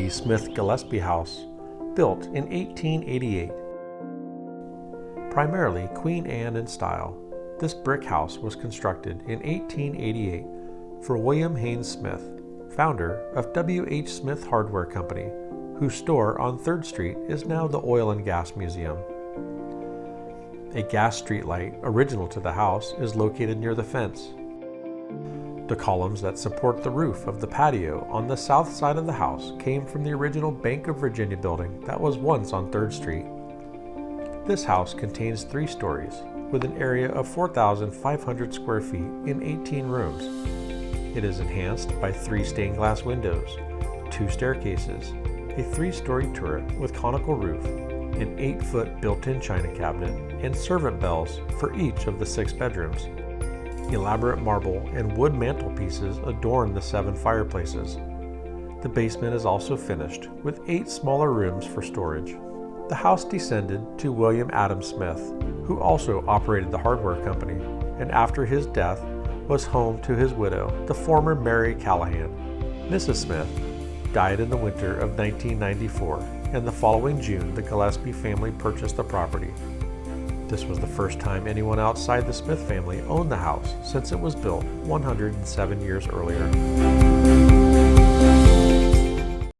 the Smith Gillespie House, built in 1888. Primarily Queen Anne in style, this brick house was constructed in 1888 for William Haynes Smith, founder of W.H. Smith Hardware Company, whose store on 3rd Street is now the Oil and Gas Museum. A gas streetlight original to the house is located near the fence. The columns that support the roof of the patio on the south side of the house came from the original Bank of Virginia building that was once on 3rd Street. This house contains 3 stories with an area of 4,500 square feet in 18 rooms. It is enhanced by 3 stained glass windows, 2 staircases, a 3-story turret with conical roof, an 8-foot built-in china cabinet, and servant bells for each of the 6 bedrooms. Elaborate marble and wood mantelpieces adorn the 7 fireplaces. The basement is also finished with 8 smaller rooms for storage. The house descended to William Adam Smith, who also operated the hardware company, and after his death was home to his widow, the former Mary Callahan. Mrs. Smith died in the winter of 1994, and the following June the Gillespie family purchased the property. This was the first time anyone outside the Smith family owned the house since it was built 107 years earlier.